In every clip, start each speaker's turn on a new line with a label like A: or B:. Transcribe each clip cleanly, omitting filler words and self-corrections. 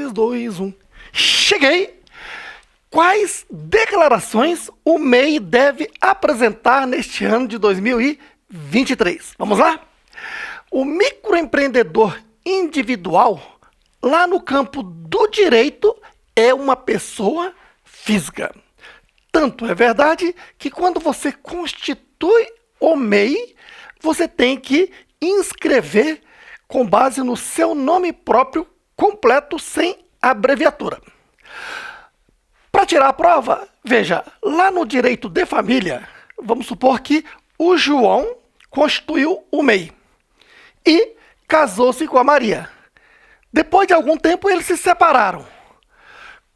A: 3, 2, 1. Cheguei! Quais declarações o MEI deve apresentar neste ano de 2023? Vamos lá? O microempreendedor individual, lá no campo do direito, é uma pessoa física. Tanto é verdade que quando você constitui o MEI, você tem que inscrever com base no seu nome próprio completo, sem abreviatura. Para tirar a prova, veja, lá no direito de família, vamos supor que o João constituiu o MEI e casou-se com a Maria. Depois de algum tempo, eles se separaram.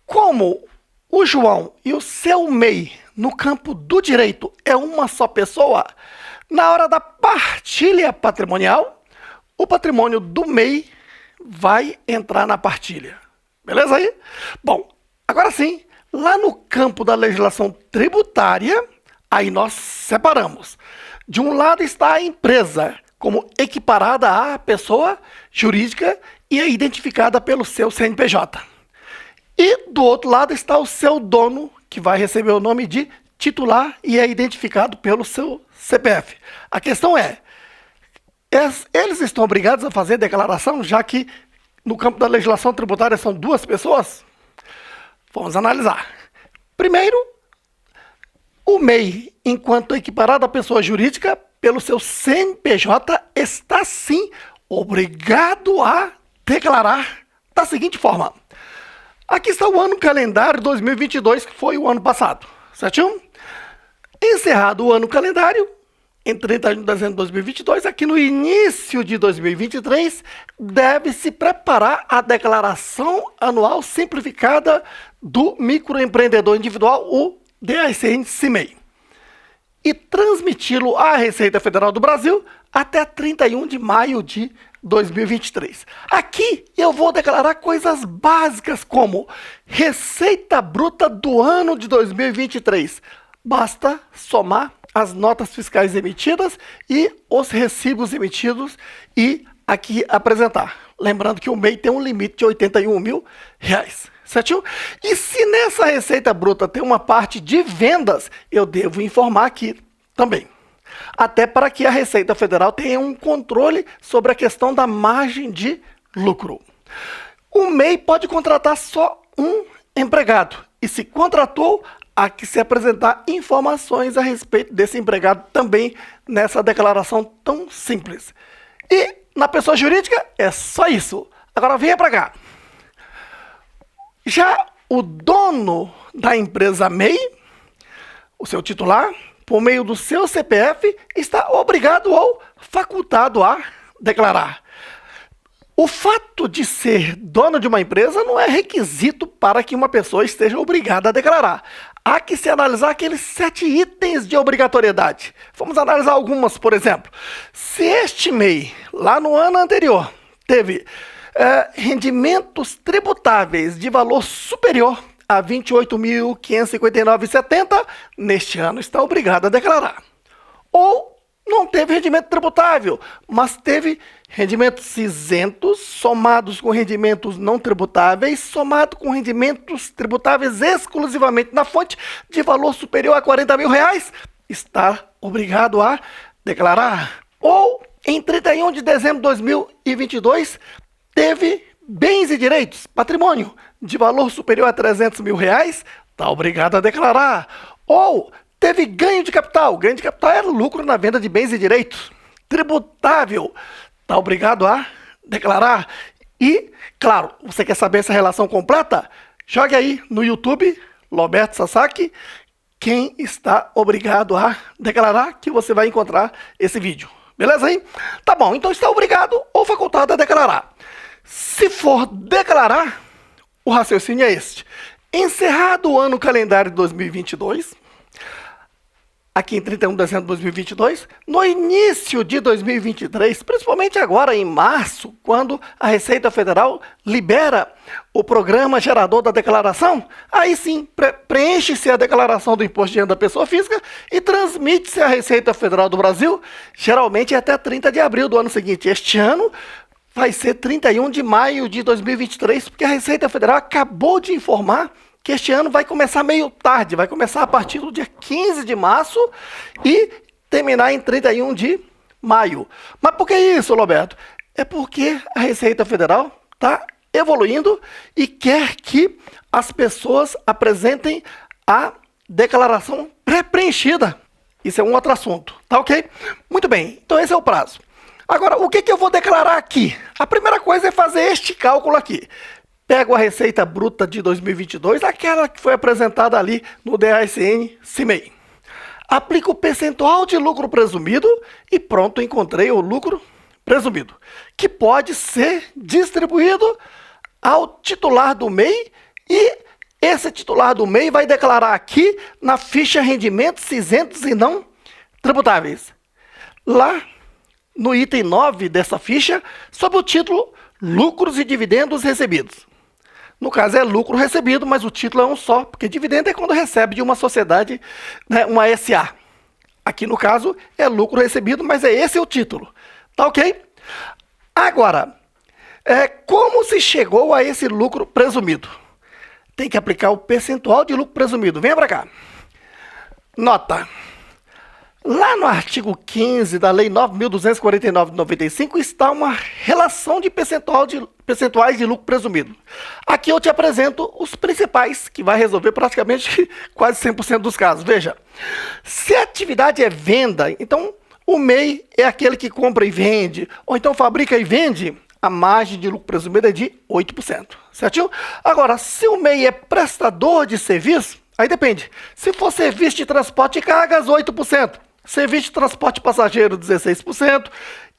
A: Como o João e o seu MEI no campo do direito é uma só pessoa, na hora da partilha patrimonial, o patrimônio do MEI vai entrar na partilha. Beleza aí? Bom, agora sim, lá no campo da legislação tributária, aí nós separamos. De um lado está a empresa, como equiparada à pessoa jurídica e é identificada pelo seu CNPJ. E do outro lado está o seu dono, que vai receber o nome de titular e é identificado pelo seu CPF. A questão é, eles estão obrigados a fazer declaração, já que no campo da legislação tributária são duas pessoas? Vamos analisar. Primeiro, o MEI, enquanto equiparado à pessoa jurídica, pelo seu CNPJ, está sim obrigado a declarar da seguinte forma. Aqui está o ano calendário 2022, que foi o ano passado, certinho? Encerrado o ano calendário, em 31 de dezembro de 2022, aqui no início de 2023, deve-se preparar a declaração anual simplificada do microempreendedor individual, o DICN-CIMEI, e transmiti-lo à Receita Federal do Brasil até 31 de maio de 2023. Aqui eu vou declarar coisas básicas como receita bruta do ano de 2023. Basta somar as notas fiscais emitidas e os recibos emitidos e aqui apresentar. Lembrando que o MEI tem um limite de R$81 mil, certinho? E se nessa receita bruta tem uma parte de vendas, eu devo informar aqui também. Até para que a Receita Federal tenha um controle sobre a questão da margem de lucro. O MEI pode contratar só um empregado. E se contratou, há que se apresentar informações a respeito desse empregado também nessa declaração tão simples. E na pessoa jurídica é só isso. Agora venha para cá. Já o dono da empresa MEI, o seu titular, por meio do seu CPF, está obrigado ou facultado a declarar. O fato de ser dono de uma empresa não é requisito para que uma pessoa esteja obrigada a declarar. Há que se analisar aqueles 7 itens de obrigatoriedade. Vamos analisar algumas, por exemplo. Se este MEI, lá no ano anterior, teve rendimentos tributáveis de valor superior a R$ 28.559,70, neste ano está obrigado a declarar. Ou não teve rendimento tributável, mas teve rendimentos isentos, somados com rendimentos não tributáveis, somado com rendimentos tributáveis exclusivamente na fonte de valor superior a R$40 mil, está obrigado a declarar. Ou em 31 de dezembro de 2022, teve bens e direitos, patrimônio, de valor superior a R$300 mil, está obrigado a declarar. Ou teve ganho de capital é lucro na venda de bens e direitos, tributável, está obrigado a declarar. E, claro, você quer saber essa relação completa? Jogue aí no YouTube, Roberto Sasaki, quem está obrigado a declarar, que você vai encontrar esse vídeo. Beleza aí? Tá bom, então está obrigado ou facultado a declarar. Se for declarar, o raciocínio é este. Encerrado o ano calendário de 2022, aqui em 31 de dezembro de 2022, no início de 2023, principalmente agora em março, quando a Receita Federal libera o programa gerador da declaração, aí sim, preenche-se a declaração do Imposto de Renda da Pessoa Física e transmite-se à Receita Federal do Brasil, geralmente até 30 de abril do ano seguinte. Este ano vai ser 31 de maio de 2023, porque a Receita Federal acabou de informar que este ano vai começar meio tarde, vai começar a partir do dia 15 de março e terminar em 31 de maio. Mas por que isso, Roberto? É porque a Receita Federal está evoluindo e quer que as pessoas apresentem a declaração pré-preenchida. Isso é um outro assunto, tá ok? Muito bem, então esse é o prazo. Agora, o que eu vou declarar aqui? A primeira coisa é fazer este cálculo aqui. Pego a receita bruta de 2022, aquela que foi apresentada ali no DASN-CIMEI. Aplico o percentual de lucro presumido e pronto, encontrei o lucro presumido, que pode ser distribuído ao titular do MEI e esse titular do MEI vai declarar aqui na ficha rendimentos isentos e não tributáveis. Lá no item 9 dessa ficha, sob o título Lucros e Dividendos Recebidos. No caso é lucro recebido, mas o título é um só, porque dividendo é quando recebe de uma sociedade, né, uma SA. Aqui no caso é lucro recebido, mas esse é o título. Tá ok? Agora, como se chegou a esse lucro presumido? Tem que aplicar o percentual de lucro presumido. Venha para cá. Nota. Lá no artigo 15 da Lei 9.249 de 95 está uma relação de percentuais de lucro presumido. Aqui eu te apresento os principais, que vai resolver praticamente quase 100% dos casos. Veja, se a atividade é venda, então o MEI é aquele que compra e vende, ou então fabrica e vende, a margem de lucro presumido é de 8%, certinho? Agora, se o MEI é prestador de serviço, aí depende. Se for serviço de transporte de cargas, 8%. Serviço de transporte passageiro, 16%.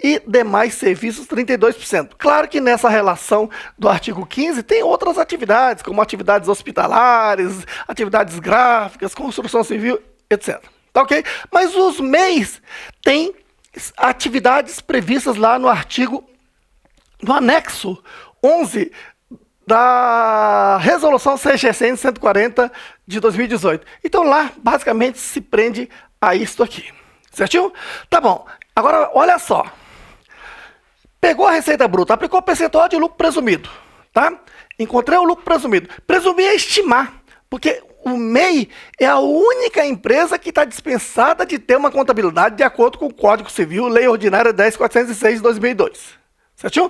A: E demais serviços, 32%. Claro que nessa relação do artigo 15 tem outras atividades, como atividades hospitalares, atividades gráficas, construção civil, etc. Tá ok? Mas os MEIs têm atividades previstas lá no artigo, no anexo 11 da Resolução CGCN 140 de 2018. Então lá, basicamente, se prende a isto aqui. Certinho? Tá bom. Agora, olha só. Pegou a receita bruta, aplicou o percentual de lucro presumido. Tá? Encontrei o lucro presumido. Presumir é estimar, porque o MEI é a única empresa que está dispensada de ter uma contabilidade de acordo com o Código Civil, Lei Ordinária 10.406 de 2002. Certinho?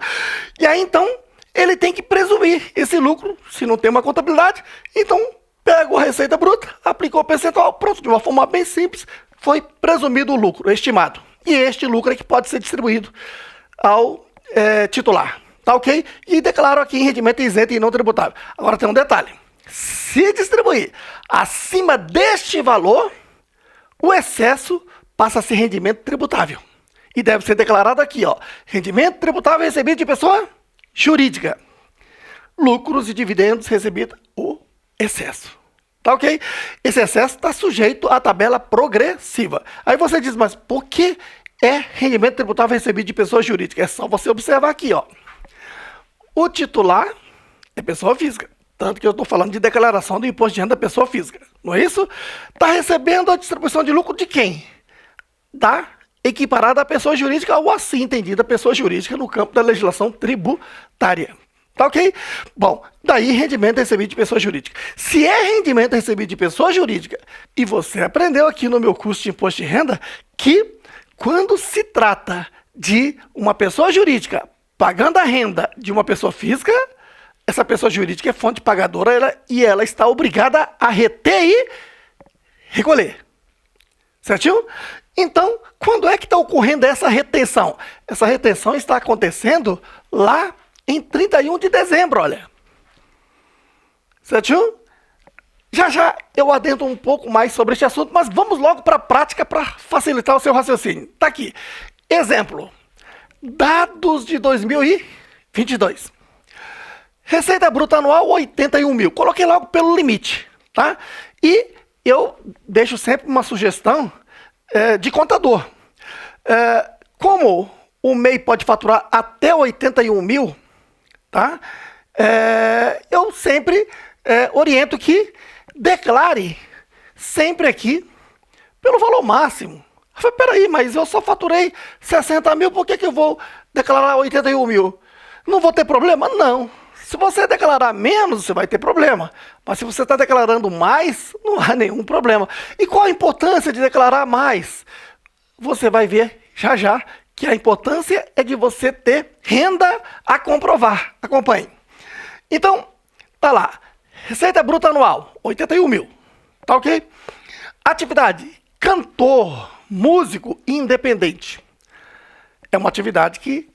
A: E aí, então, ele tem que presumir esse lucro, se não tem uma contabilidade. Então, pega a receita bruta, aplicou o percentual, pronto, de uma forma bem simples, foi presumido o lucro estimado. E este lucro é que pode ser distribuído ao titular. Tá ok? E declaro aqui em rendimento isento e não tributável. Agora tem um detalhe. Se distribuir acima deste valor, o excesso passa a ser rendimento tributável. E deve ser declarado aqui, ó, rendimento tributável recebido de pessoa jurídica. Lucros e dividendos recebidos, o excesso. Tá ok? Esse excesso está sujeito à tabela progressiva. Aí você diz, mas por que é rendimento tributável recebido de pessoa jurídica? É só você observar aqui, ó. O titular é pessoa física. Tanto que eu estou falando de declaração do imposto de renda da pessoa física. Não é isso? Está recebendo a distribuição de lucro de quem? Da equiparada à pessoa jurídica ou assim entendida pessoa jurídica no campo da legislação tributária. Tá ok? Bom, daí rendimento recebido de pessoa jurídica. Se é rendimento recebido de pessoa jurídica, e você aprendeu aqui no meu curso de imposto de renda, que quando se trata de uma pessoa jurídica pagando a renda de uma pessoa física, essa pessoa jurídica é fonte pagadora e ela está obrigada a reter e recolher. Certinho? Então, quando é que está ocorrendo essa retenção? Essa retenção está acontecendo lá em 31 de dezembro, olha. Certinho? Já eu adentro um pouco mais sobre este assunto, mas vamos logo para a prática para facilitar o seu raciocínio. Está aqui. Exemplo. Dados de 2022. Receita bruta anual, 81 mil. Coloquei logo pelo limite, tá? E eu deixo sempre uma sugestão de contador. Como o MEI pode faturar até 81 mil, tá? Eu sempre oriento que declare sempre aqui pelo valor máximo. Eu falei, peraí, mas eu só faturei 60 mil, por que eu vou declarar 81 mil? Não vou ter problema? Não. Se você declarar menos, você vai ter problema. Mas se você está declarando mais, não há nenhum problema. E qual a importância de declarar mais? Você vai ver já já que a importância é de você ter renda a comprovar. Acompanhe. Então, tá lá. Receita bruta anual, 81 mil. Tá ok? Atividade, cantor, músico independente. É uma atividade que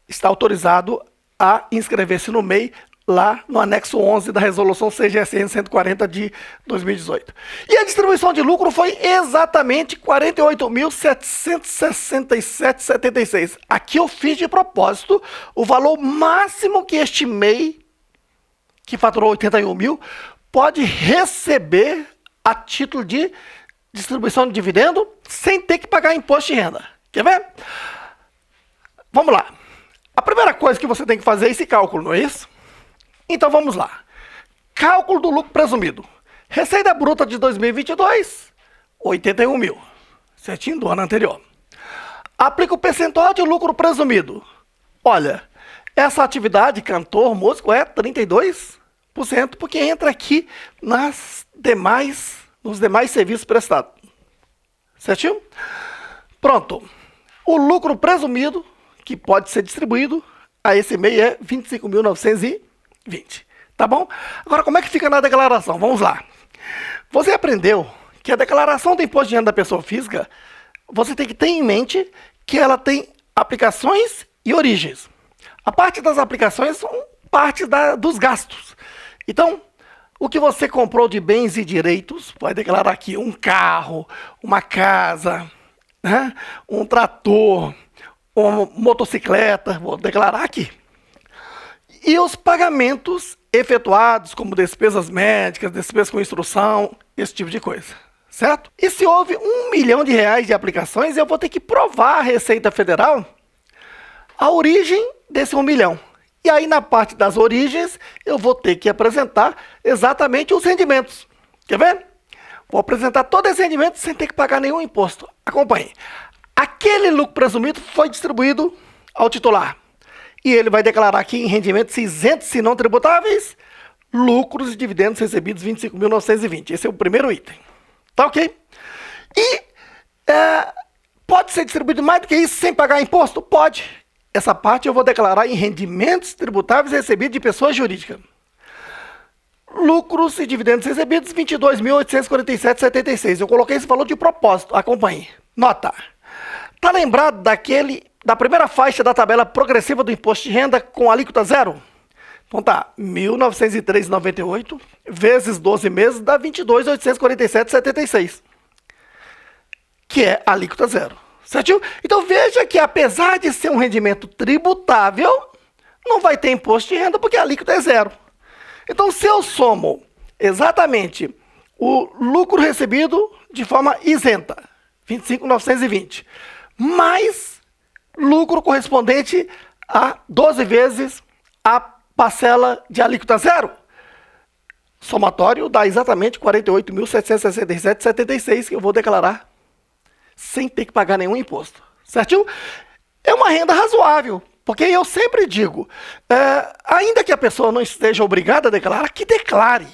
A: está autorizado a inscrever-se no MEI lá no anexo 11 da resolução CGSN 140 de 2018. E a distribuição de lucro foi exatamente 48.767,76. Aqui eu fiz de propósito o valor máximo que este MEI, que faturou 81 mil, pode receber a título de distribuição de dividendo sem ter que pagar imposto de renda. Quer ver? Vamos lá. A primeira coisa que você tem que fazer é esse cálculo, não é isso? Então vamos lá. Cálculo do lucro presumido. Receita bruta de 2022, 81 mil. Certinho do ano anterior. Aplica o percentual de lucro presumido. Olha, essa atividade, cantor, músico, é 32%, porque entra aqui nos demais serviços prestados. Certinho? Pronto. O lucro presumido, que pode ser distribuído a esse MEI, é 25.920. Tá bom? Agora, como é que fica na declaração? Vamos lá. Você aprendeu que a declaração do imposto de renda da pessoa física, você tem que ter em mente que ela tem aplicações e origens. A parte das aplicações são parte dos gastos. Então, o que você comprou de bens e direitos, vai declarar aqui um carro, uma casa, né? Um trator, uma motocicleta, vou declarar aqui. E os pagamentos efetuados, como despesas médicas, despesas com instrução, esse tipo de coisa, certo? E se houve R$1 milhão de aplicações, eu vou ter que provar à Receita Federal a origem desse 1 milhão. E aí, na parte das origens, eu vou ter que apresentar exatamente os rendimentos. Quer ver? Vou apresentar todo esse rendimento sem ter que pagar nenhum imposto. Acompanhe. Aquele lucro presumido foi distribuído ao titular. E ele vai declarar aqui em rendimentos isentos e não tributáveis, lucros e dividendos recebidos 25.920. Esse é o primeiro item. Tá ok? E pode ser distribuído mais do que isso sem pagar imposto? Pode. Essa parte eu vou declarar em rendimentos tributáveis recebidos de pessoa jurídica. Lucros e dividendos recebidos, 22.847,76. Eu coloquei esse valor de propósito. Acompanhe. Nota. Tá lembrado da primeira faixa da tabela progressiva do imposto de renda com alíquota zero? Então tá, 1.903,98 vezes 12 meses dá 22.847,76. Que é alíquota zero. Certinho? Então veja que apesar de ser um rendimento tributável, não vai ter imposto de renda porque a alíquota é zero. Então se eu somo exatamente o lucro recebido de forma isenta, 25.920, mais lucro correspondente a 12 vezes a parcela de alíquota zero, somatório dá exatamente 48.767,76 que eu vou declarar sem ter que pagar nenhum imposto, certinho? É uma renda razoável, porque eu sempre digo, ainda que a pessoa não esteja obrigada a declarar, que declare,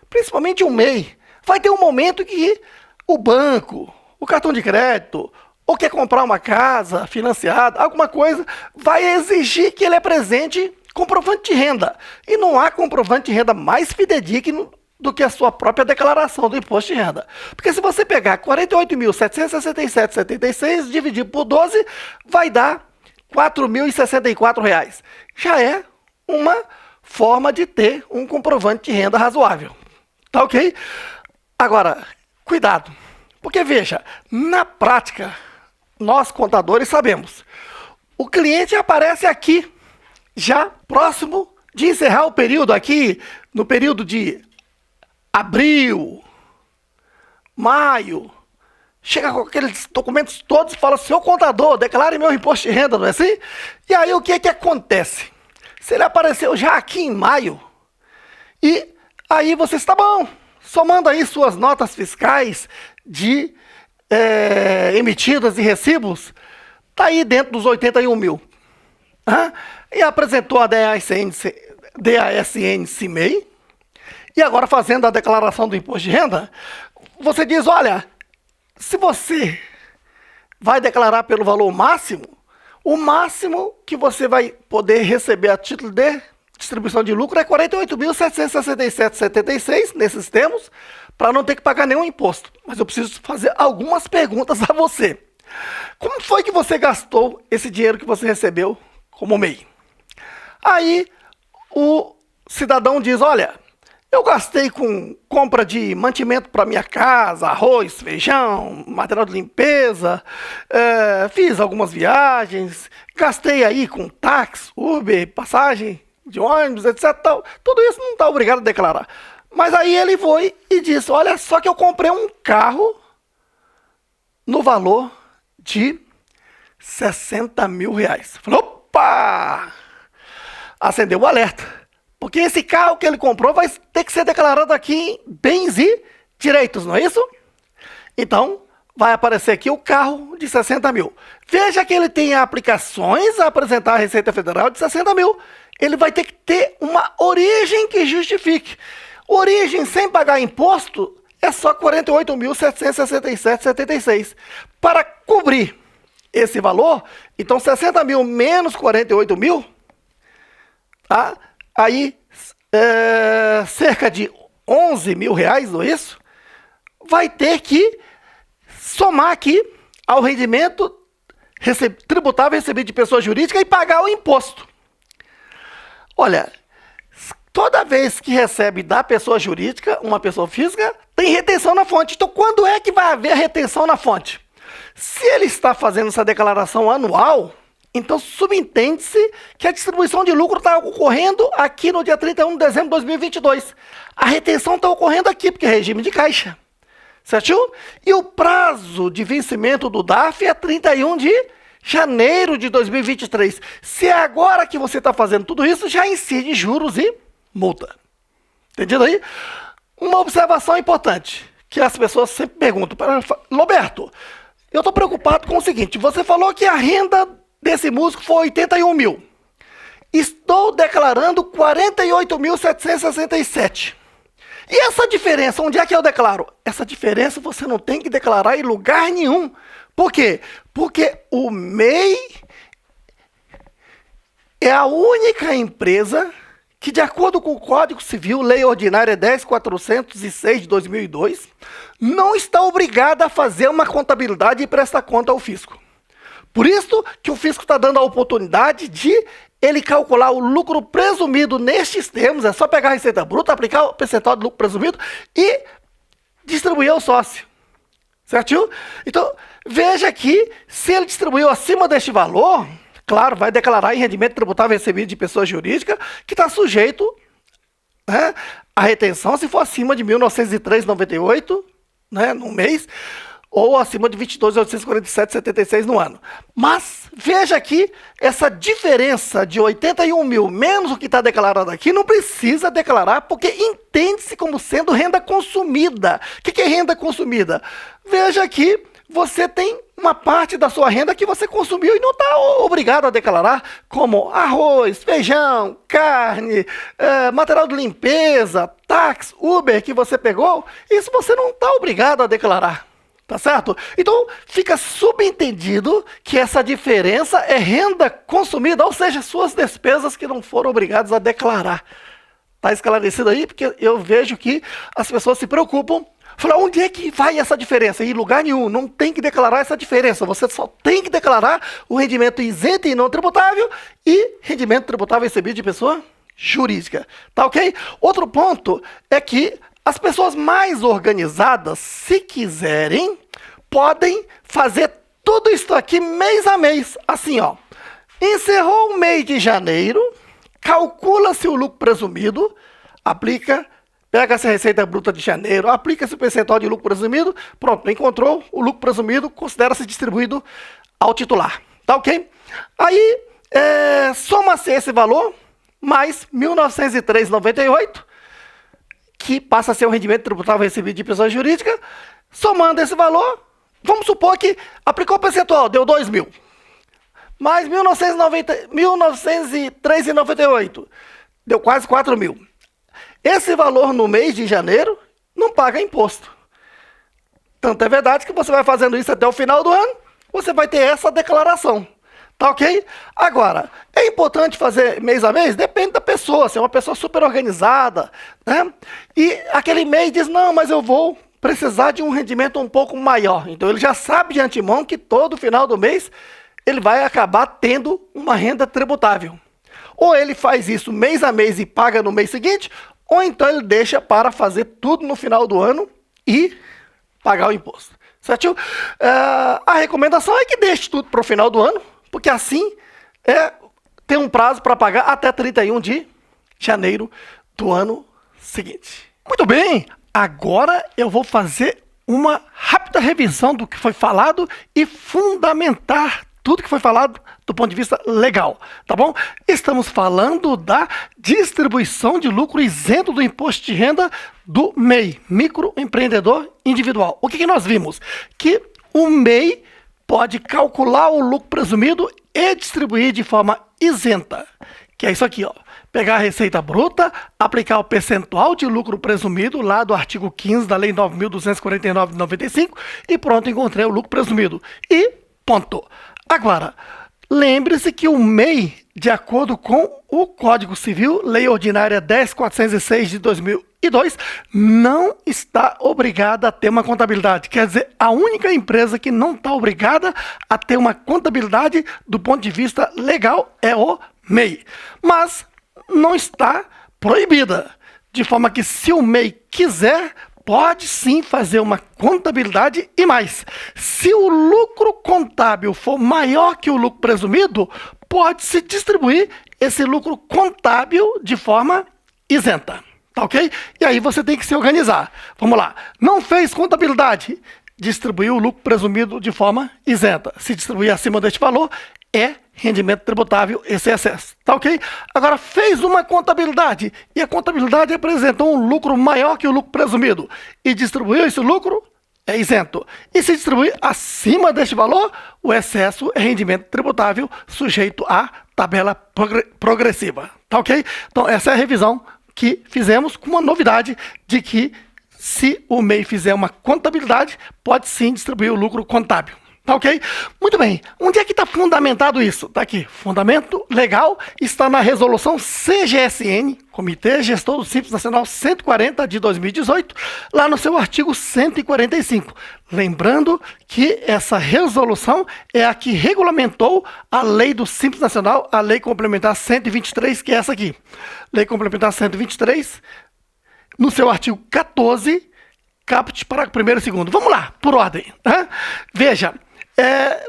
A: principalmente um MEI. Vai ter um momento que o banco, o cartão de crédito, ou quer comprar uma casa financiada, alguma coisa, vai exigir que ele apresente comprovante de renda. E não há comprovante de renda mais fidedigno do que a sua própria declaração do imposto de renda. Porque se você pegar 48.767,76, dividir por 12, vai dar R$ 4.064. Já é uma forma de ter um comprovante de renda razoável. Tá ok? Agora, cuidado. Porque veja, na prática, nós contadores sabemos, o cliente aparece aqui, já próximo de encerrar o período aqui, no período de abril, maio, chega com aqueles documentos todos e fala, seu contador, declare meu imposto de renda, não é assim? E aí o que acontece? Se ele apareceu já aqui em maio, e aí você está bom, somando aí suas notas fiscais de emitidas e recibos, está aí dentro dos 81 mil. e apresentou a DASN-CIMEI, e agora fazendo a declaração do imposto de renda, você diz, olha, se você vai declarar pelo valor máximo, o máximo que você vai poder receber a título de distribuição de lucro é R$ 48.767,76 nesses termos, para não ter que pagar nenhum imposto. Mas eu preciso fazer algumas perguntas a você. Como foi que você gastou esse dinheiro que você recebeu como MEI? Aí o cidadão diz, olha, eu gastei com compra de mantimento para minha casa, arroz, feijão, material de limpeza, fiz algumas viagens, gastei aí com táxi, Uber, passagem de ônibus, etc. Tal. Tudo isso não está obrigado a declarar. Mas aí ele foi e disse, olha, só que eu comprei um carro no valor de R$ 60 mil. Falei, opa! Acendeu o alerta. Porque esse carro que ele comprou vai ter que ser declarado aqui em bens e direitos, não é isso? Então, vai aparecer aqui o carro de 60 mil. Veja que ele tem aplicações a apresentar à Receita Federal de 60 mil. Ele vai ter que ter uma origem que justifique. Origem sem pagar imposto é só R$ 48.767,76. Para cobrir esse valor, então 60 mil menos 48 mil, tá? Aí, cerca de R$ 11 mil, não é isso? Vai ter que somar aqui ao rendimento tributável recebido de pessoa jurídica e pagar o imposto. Olha, toda vez que recebe da pessoa jurídica, uma pessoa física, tem retenção na fonte. Então, quando é que vai haver retenção na fonte? Se ele está fazendo essa declaração anual, então subentende-se que a distribuição de lucro está ocorrendo aqui no dia 31 de dezembro de 2022. A retenção está ocorrendo aqui, porque é regime de caixa. Certo? E o prazo de vencimento do DARF é 31 de janeiro de 2023. Se é agora que você está fazendo tudo isso, já incide juros e multa. Entendido aí? Uma observação importante, que as pessoas sempre perguntam, Roberto, eu estou preocupado com o seguinte, você falou que a renda desse músico foi 81 mil. Estou declarando 48.767. E essa diferença, onde é que eu declaro? Essa diferença você não tem que declarar em lugar nenhum. Por quê? Porque o MEI é a única empresa que, de acordo com o Código Civil, Lei Ordinária 10.406 de 2002, não está obrigada a fazer uma contabilidade e prestar conta ao fisco. Por isso que o fisco está dando a oportunidade de ele calcular o lucro presumido nestes termos, é só pegar a receita bruta, aplicar o percentual de lucro presumido e distribuir ao sócio. Certinho? Então, veja que se ele distribuiu acima deste valor, claro, vai declarar em rendimento tributável recebido de pessoa jurídica, que está sujeito, né, à retenção se for acima de R$ 1.903,98, né, no mês, ou acima de R$ 22.847,76 no ano. Mas veja aqui, essa diferença de 81 mil menos o que está declarado aqui, não precisa declarar, porque entende-se como sendo renda consumida. O que é renda consumida? Veja aqui, você tem uma parte da sua renda que você consumiu e não está obrigado a declarar, como arroz, feijão, carne, material de limpeza, táxi, Uber que você pegou, isso você não está obrigado a declarar. Tá certo? Então, fica subentendido que essa diferença é renda consumida, ou seja, suas despesas que não foram obrigadas a declarar. Tá esclarecido aí? Porque eu vejo que as pessoas se preocupam. Falar, onde é que vai essa diferença? Em lugar nenhum, não tem que declarar essa diferença. Você só tem que declarar o rendimento isento e não tributável e rendimento tributável recebido de pessoa jurídica. Tá ok? Outro ponto é que as pessoas mais organizadas, se quiserem, podem fazer tudo isso aqui mês a mês. Assim, ó. Encerrou o mês de janeiro, calcula-se o lucro presumido, pega-se a receita bruta de janeiro, aplica-se o percentual de lucro presumido, pronto, encontrou o lucro presumido, considera-se distribuído ao titular. Tá ok? Aí, soma-se esse valor, mais R$ 1.903,98, que passa a ser o rendimento tributável recebido de pessoa jurídica, somando esse valor, vamos supor que aplicou o percentual, deu 2 mil. mais 1903,98, deu quase 4 mil. Esse valor no mês de janeiro não paga imposto. Tanto é verdade que você vai fazendo isso até o final do ano, você vai ter essa declaração. Tá ok? Agora, é importante fazer mês a mês? Depende da pessoa. Se é uma pessoa super organizada, né? E aquele mês diz, não, mas eu vou precisar de um rendimento um pouco maior. Então ele já sabe de antemão que todo final do mês ele vai acabar tendo uma renda tributável. Ou ele faz isso mês a mês e paga no mês seguinte, ou então ele deixa para fazer tudo no final do ano e pagar o imposto. Certo? A recomendação é que deixe tudo para o final do ano, porque assim tem um prazo para pagar até 31 de janeiro do ano seguinte. Muito bem, agora eu vou fazer uma rápida revisão do que foi falado e fundamentar tudo que foi falado do ponto de vista legal, tá bom? Estamos falando da distribuição de lucro isento do imposto de renda do MEI, microempreendedor individual. O que nós vimos? Que o MEI pode calcular o lucro presumido e distribuir de forma isenta, que é isso aqui, ó. Pegar a receita bruta, aplicar o percentual de lucro presumido lá do artigo 15 da Lei 9.249 de 95 e pronto, encontrei o lucro presumido. E ponto. Agora, lembre-se que o MEI, de acordo com o Código Civil, Lei Ordinária 10.406 de 2002, não está obrigada a ter uma contabilidade. Quer dizer, a única empresa que não está obrigada a ter uma contabilidade do ponto de vista legal é o MEI. Mas não está proibida, de forma que se o MEI quiser, pode sim fazer uma contabilidade e mais. Se o lucro contábil for maior que o lucro presumido, pode-se distribuir esse lucro contábil de forma isenta. Tá ok? E aí você tem que se organizar. Vamos lá. Não fez contabilidade, distribuiu o lucro presumido de forma isenta. Se distribuir acima deste valor, é rendimento tributável esse excesso. Tá ok? Agora, fez uma contabilidade e a contabilidade apresentou um lucro maior que o lucro presumido e distribuiu esse lucro, é isento. E se distribuir acima deste valor, o excesso é rendimento tributável sujeito à tabela progressiva. Tá ok? Então, essa é a revisão que fizemos com uma novidade de que se o MEI fizer uma contabilidade, pode sim distribuir o lucro contábil. Tá ok? Muito bem. Onde é que está fundamentado isso? Está aqui. Fundamento legal está na resolução CGSN, Comitê Gestor do Simples Nacional 140 de 2018, lá no seu artigo 145. Lembrando que essa resolução é a que regulamentou a lei do Simples Nacional, a Lei Complementar 123, que é essa aqui. Lei Complementar 123, no seu artigo 14, caput parágrafo 1º e 2º. Vamos lá, por ordem. Tá? Veja.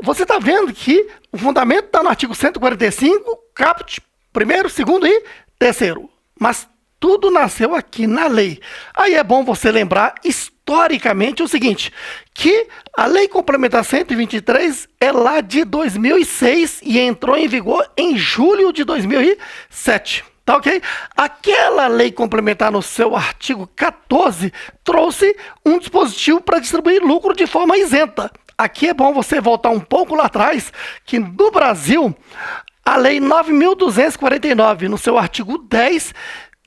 A: Você está vendo que o fundamento está no artigo 145, caput 1º, 2º e 3º. Mas tudo nasceu aqui na lei. Aí é bom você lembrar historicamente o seguinte, que a Lei Complementar 123 é lá de 2006 e entrou em vigor em julho de 2007. Tá ok? Aquela lei complementar no seu artigo 14 trouxe um dispositivo para distribuir lucro de forma isenta. Aqui é bom você voltar um pouco lá atrás, que no Brasil, a Lei 9.249, no seu artigo 10,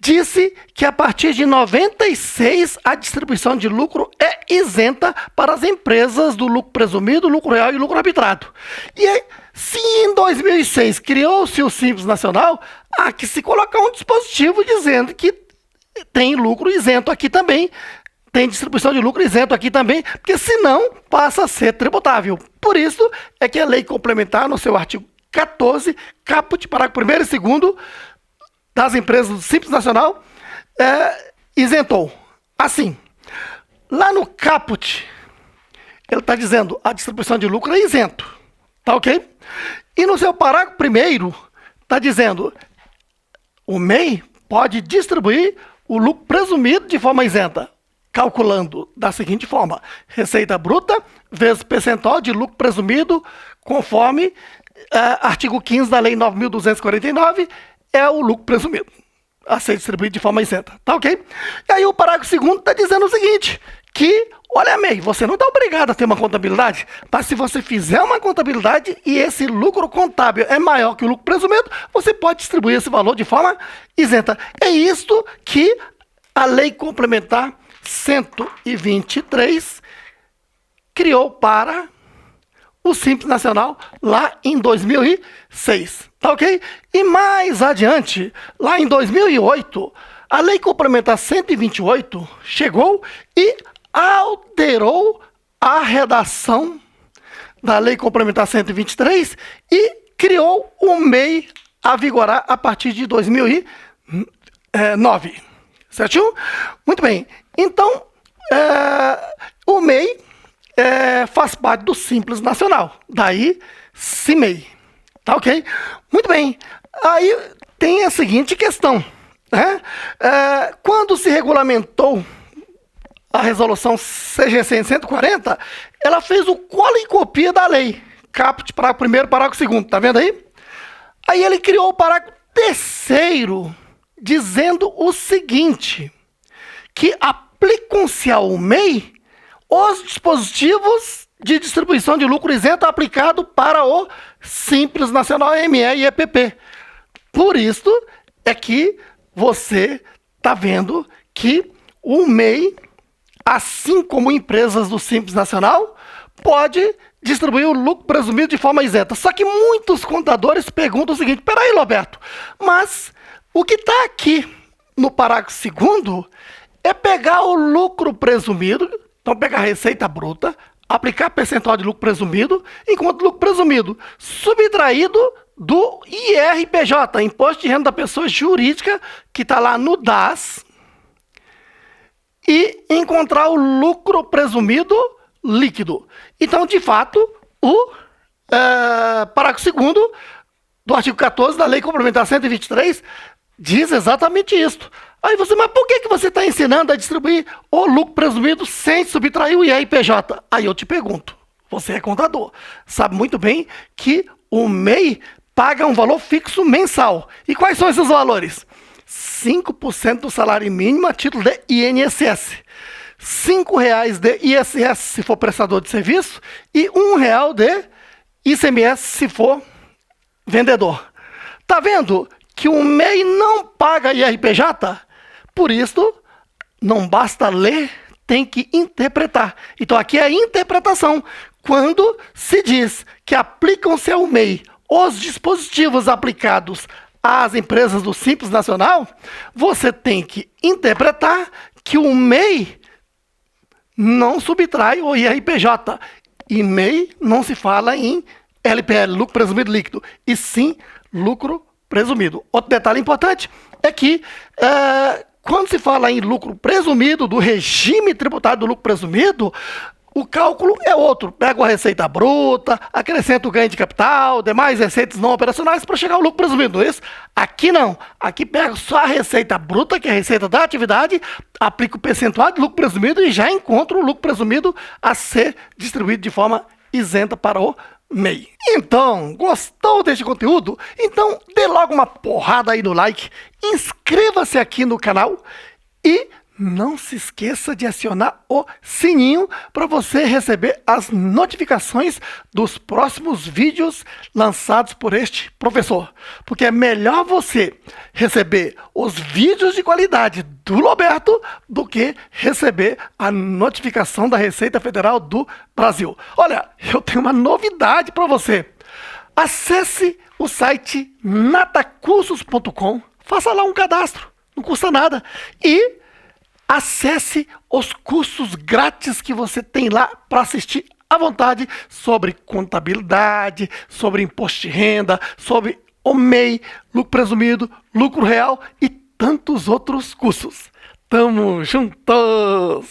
A: disse que a partir de 96 a distribuição de lucro é isenta para as empresas do lucro presumido, lucro real e lucro arbitrado. E aí, se em 2006 criou-se o Simples Nacional, há que se colocar um dispositivo dizendo que tem lucro isento aqui também, tem distribuição de lucro isento aqui também, porque senão passa a ser tributável. Por isso é que a lei complementar, no seu artigo 14, caput, parágrafo 1º e 2º, das empresas do Simples Nacional, isentou. Assim, lá no caput, ele está dizendo a distribuição de lucro é isento. Tá ok? E no seu parágrafo 1º, está dizendo o MEI pode distribuir o lucro presumido de forma isenta, calculando da seguinte forma: receita bruta vezes percentual de lucro presumido, conforme artigo 15 da Lei 9.249, é o lucro presumido a ser distribuído de forma isenta. Tá ok? E aí o parágrafo 2º está dizendo o seguinte, que, olha, MEI, você não está obrigado a ter uma contabilidade, mas se você fizer uma contabilidade e esse lucro contábil é maior que o lucro presumido, você pode distribuir esse valor de forma isenta. É isto que a Lei Complementar 123 criou para o Simples Nacional lá em 2006, tá ok? E mais adiante, lá em 2008, a Lei Complementar 128 chegou e alterou a redação da Lei Complementar 123 e criou o MEI a vigorar a partir de 2009, certinho? Muito bem, então o MEI faz parte do Simples Nacional, daí CIMEI, tá ok? Muito bem, aí tem a seguinte questão, né? Quando se regulamentou a resolução CGC 140, ela fez o cola e copia da lei, caput parágrafo primeiro, parágrafo segundo, tá vendo aí? Aí ele criou o parágrafo terceiro, dizendo o seguinte, que aplicam-se ao MEI os dispositivos de distribuição de lucro isento aplicado para o Simples Nacional ME e EPP. Por isso é que você está vendo que o MEI, assim como empresas do Simples Nacional, pode distribuir o lucro presumido de forma isenta. Só que muitos contadores perguntam o seguinte, peraí, Roberto, mas o que está aqui no parágrafo 2º é pegar o lucro presumido, então pegar a receita bruta, aplicar percentual de lucro presumido, enquanto o lucro presumido subtraído do IRPJ, Imposto de Renda da Pessoa Jurídica, que está lá no DAS, e encontrar o lucro presumido líquido. Então, de fato, o parágrafo 2º do artigo 14 da Lei Complementar 123 diz exatamente isso. Aí você, mas por que você está ensinando a distribuir o lucro presumido sem subtrair o IRPJ? Aí eu te pergunto, você é contador, sabe muito bem que o MEI paga um valor fixo mensal. E quais são esses valores? 5% do salário mínimo a título de INSS, R$ 5,00 de ISS se for prestador de serviço e R$ 1,00 de ICMS se for vendedor. Tá vendo que o MEI não paga IRPJ? Por isso, não basta ler, tem que interpretar. Então aqui é a interpretação. Quando se diz que aplicam-se ao MEI os dispositivos aplicados às empresas do Simples Nacional, você tem que interpretar que o MEI não subtrai o IRPJ. E MEI não se fala em LPL, lucro presumido líquido, e sim lucro presumido. Outro detalhe importante é que quando se fala em lucro presumido, do regime tributário do lucro presumido, o cálculo é outro. Pega a receita bruta, acrescenta o ganho de capital, demais receitas não operacionais para chegar ao lucro presumido, não é isso? Aqui não. Aqui pega só a receita bruta, que é a receita da atividade, aplica o percentual de lucro presumido e já encontra o lucro presumido a ser distribuído de forma isenta para o MEI. Então, gostou deste conteúdo? Então, dê logo uma porrada aí no like, inscreva-se aqui no canal e não se esqueça de acionar o sininho para você receber as notificações dos próximos vídeos lançados por este professor. Porque é melhor você receber os vídeos de qualidade do Roberto do que receber a notificação da Receita Federal do Brasil. Olha, eu tenho uma novidade para você. Acesse o site natacursos.com, faça lá um cadastro, não custa nada. E acesse os cursos grátis que você tem lá para assistir à vontade sobre contabilidade, sobre imposto de renda, sobre o MEI, lucro presumido, lucro real e tantos outros cursos. Tamo juntos!